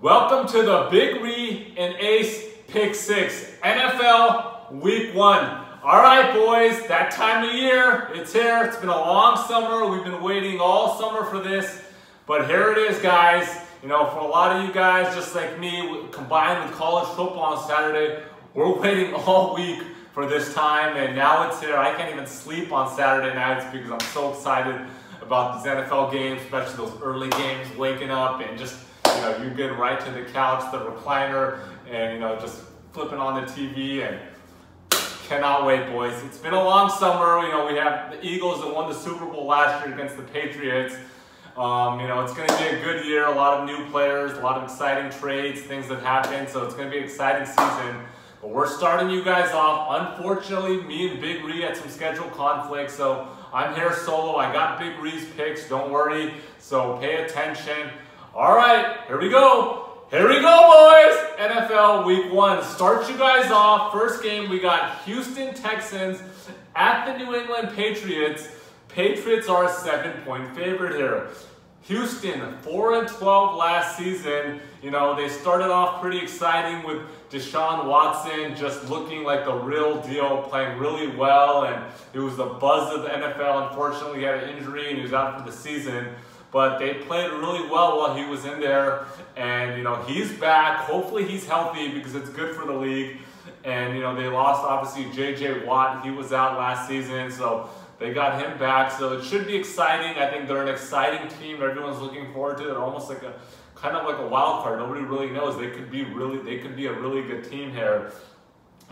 Welcome to the Big Ree and Ace Pick 6 NFL Week 1. All right, boys, that time of year, it's here. It's been a long summer. We've been waiting all summer for this, but here it is, guys. You know, for a lot of you guys, just like me, combined with college football on Saturday, we're waiting all week for this time, and now it's here. I can't even sleep on Saturday nights because I'm so excited about these NFL games, especially those early games, waking up and just, you know, you're getting right to the couch, the recliner, and, you know, just flipping on the TV, and cannot wait, boys. It's been a long summer. You know, we have the Eagles that won the Super Bowl last year against the Patriots. You know, it's going to be a good year, a lot of new players, a lot of exciting trades, things that happen, so it's going to be an exciting season. But we're starting you guys off. Unfortunately, me and Big Ree had some schedule conflicts, so I'm here solo. I got Big Ree's picks, don't worry, so pay attention. All right, here we go. Here we go, boys. NFL Week 1. Start you guys off. First game, we got Houston Texans at the New England Patriots. Patriots are a 7-point favorite here. Houston, 4-12 last season. You know, they started off pretty exciting with Deshaun Watson just looking like the real deal, playing really well, and it was the buzz of the NFL. Unfortunately, he had an injury and he was out for the season. But they played really well while he was in there, and, you know, he's back. Hopefully he's healthy because it's good for the league. And, you know, they lost, obviously, J.J. Watt. He was out last season, so they got him back. So it should be exciting. I think they're an exciting team. Everyone's looking forward to it. They're almost like a kind of like a wild card. Nobody really knows. They could be a really good team here.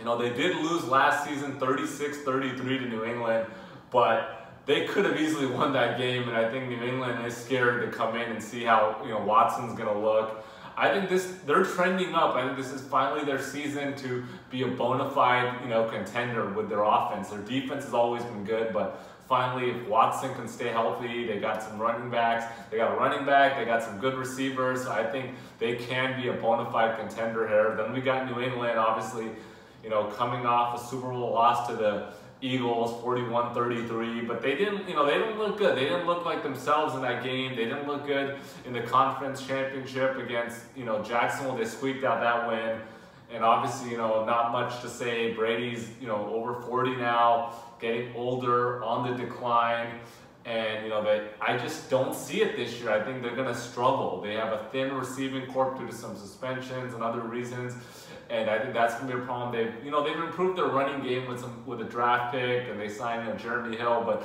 You know, they did lose last season 36-33 to New England, but they could have easily won that game, and I think New England is scared to come in and see how, you know, Watson's going to look. I think they're trending up. I think this is finally their season to be a bona fide, you know, contender with their offense. Their defense has always been good, but finally, if Watson can stay healthy, they got some running backs. They got a running back. They got some good receivers. So I think they can be a bona fide contender here. Then we got New England, obviously, you know, coming off a Super Bowl loss to the Eagles, 41-33, but they didn't look good. They didn't look like themselves in that game. They didn't look good in the conference championship against, you know, Jacksonville. They squeaked out that win, and obviously, you know, not much to say. Brady's, you know, over 40 now, getting older, on the decline, and, you know, I just don't see it this year. I think they're going to struggle. They have a thin receiving corps due to some suspensions and other reasons. And I think that's going to be a problem. They've improved their running game with a draft pick, and they signed, you know, Jeremy Hill. But,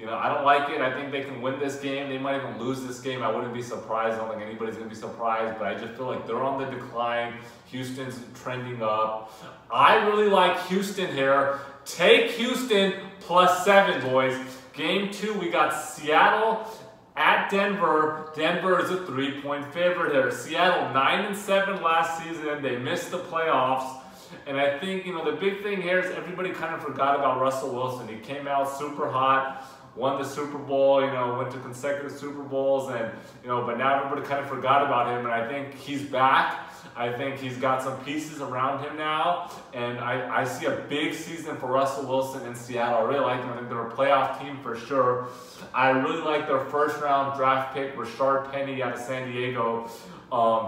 you know, I don't like it. I think they can win this game. They might even lose this game. I wouldn't be surprised. I don't think anybody's going to be surprised. But I just feel like they're on the decline. Houston's trending up. I really like Houston here. Take Houston +7, boys. Game 2, we got Seattle at Denver. Denver is a 3-point favorite here. Seattle 9-7 last season. They missed the playoffs. And I think, you know, the big thing here is everybody kind of forgot about Russell Wilson. He came out super hot, won the Super Bowl, you know, went to consecutive Super Bowls, and, you know, but now everybody kind of forgot about him, and I think he's back. I think he's got some pieces around him now, and I see a big season for Russell Wilson in Seattle. I really like them. I think they're a playoff team for sure. I really like their first-round draft pick, Rashard Penny out of San Diego.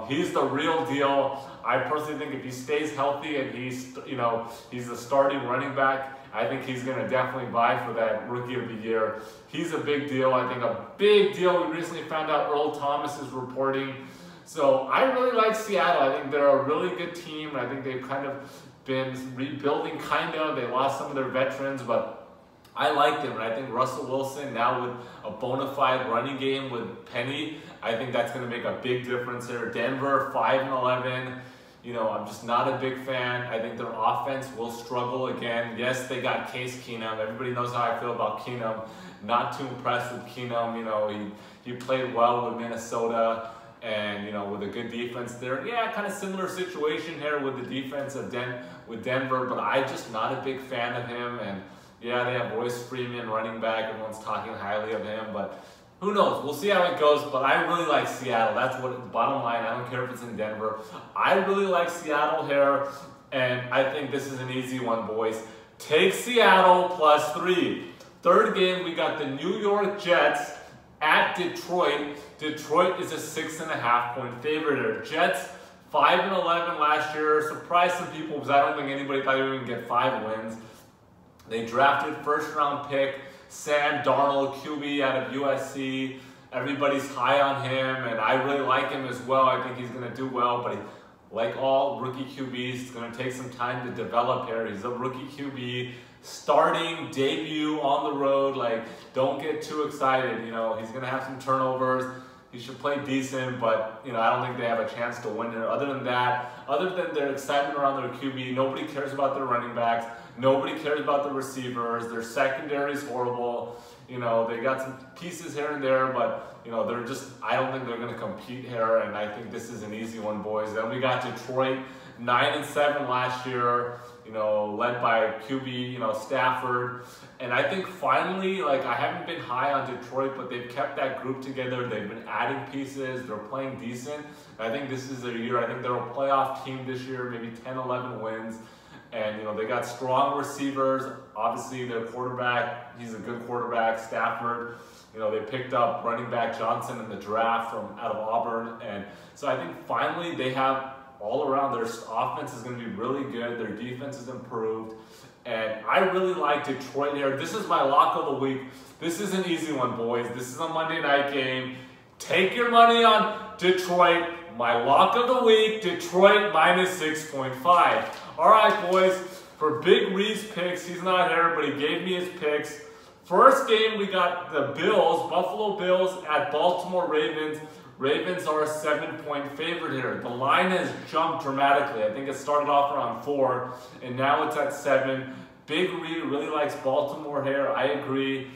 He's the real deal. I personally think if he stays healthy and he's the starting running back, I think he's going to definitely vie for that Rookie of the Year. He's a big deal. I think a big deal. We recently found out Earl Thomas is reporting. So I really like Seattle. I think they're a really good team. And I think they've kind of been rebuilding, They lost some of their veterans, but I like them. And I think Russell Wilson now with a bona fide running game with Penny, I think that's going to make a big difference here. Denver, 5-11. You know, I'm just not a big fan. I think their offense will struggle again. Yes, they got Case Keenum. Everybody knows how I feel about Keenum. Not too impressed with Keenum. You know, he played well with Minnesota, and, you know, with a good defense there. Yeah, kind of similar situation here with the defense of with Denver, but I'm just not a big fan of him. And yeah, they have Royce Freeman, running back. Everyone's talking highly of him, but who knows? We'll see how it goes, but I really like Seattle. That's what the bottom line. I don't care if it's in Denver. I really like Seattle here, and I think this is an easy one, boys. Take Seattle +3. Third game, we got the New York Jets at Detroit. Detroit is a 6.5-point favorite here. Jets 5-11 last year. Surprised some people because I don't think anybody thought they were going to get 5 wins. They drafted first-round pick Sam Darnold, QB out of USC. Everybody's high on him, and I really like him as well. I think he's going to do well, but like all rookie QBs, it's going to take some time to develop here. He's a rookie QB, starting debut on the road. Like, don't get too excited. You know, he's going to have some turnovers. He should play decent, but you know, I don't think they have a chance to win here. Other than that, other than their excitement around their QB, nobody cares about their running backs. Nobody cares about the receivers. Their secondary is horrible. You know, they got some pieces here and there, but you know, they're just, I don't think they're going to compete here, and I think this is an easy one, boys. Then we got Detroit, 9-7 last year, you know, led by QB, you know, Stafford. And I think finally, like, I haven't been high on Detroit, but they've kept that group together. They've been adding pieces. They're playing decent. I think this is their year. I think they're a playoff team this year, maybe 10-11 wins. And, you know, they got strong receivers. Obviously, their quarterback, he's a good quarterback, Stafford. You know, they picked up running back Johnson in the draft from out of Auburn. And so I think finally they have all around, their offense is going to be really good. Their defense is improved. And I really like Detroit here. This is my lock of the week. This is an easy one, boys. This is a Monday night game. Take your money on Detroit. My lock of the week, Detroit minus 6.5. All right, boys. For Big Reed's picks, he's not here, but he gave me his picks. First game, we got the Bills, Buffalo Bills at Baltimore Ravens. Ravens are a 7-point favorite here. The line has jumped dramatically. I think it started off around 4, and now it's at 7. Big Reed really likes Baltimore here. I agree.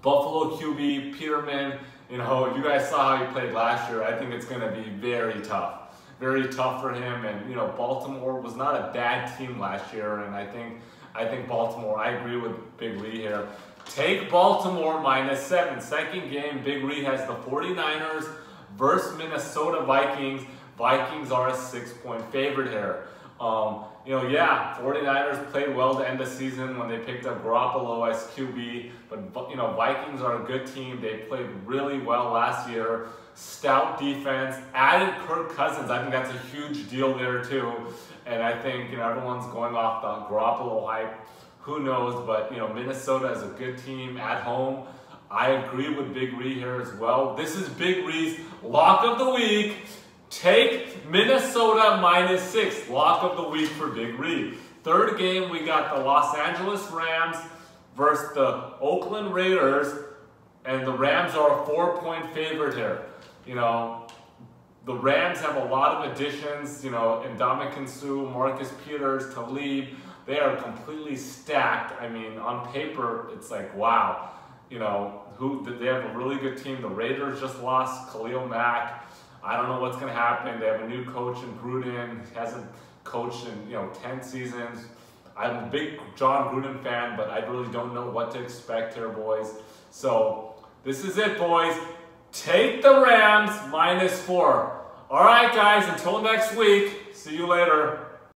Buffalo QB, Peterman, you know, you guys saw how he played last year. I think it's going to be very tough. Very tough for him. And, you know, Baltimore was not a bad team last year, and I think Baltimore, I agree with Big Reed here. Take Baltimore minus 7. Second game, Big Reed has the 49ers versus Minnesota Vikings. Vikings are a 6-point favorite here. You know, yeah, 49ers played well to end the season when they picked up Garoppolo as QB. But, you know, Vikings are a good team. They played really well last year. Stout defense. Added Kirk Cousins. I think that's a huge deal there, too. And I think, you know, everyone's going off the Garoppolo hype. Who knows? But, you know, Minnesota is a good team at home. I agree with Big Reed here as well. This is Big Reed's lock of the week. Take Minnesota minus 6. Lock of the week for Big Reed. Third game, we got the Los Angeles Rams versus the Oakland Raiders. And the Rams are a 4-point favorite here. You know, the Rams have a lot of additions. You know, Ndamukong Suh, Marcus Peters, Talib. They are completely stacked. I mean, on paper, it's like, wow. You know, they have a really good team. The Raiders just lost Khalil Mack. I don't know what's going to happen. They have a new coach in Gruden. He hasn't coached in, you know, 10 seasons. I'm a big John Gruden fan, but I really don't know what to expect here, boys. So this is it, boys. Take the Rams minus 4. All right, guys, until next week. See you later.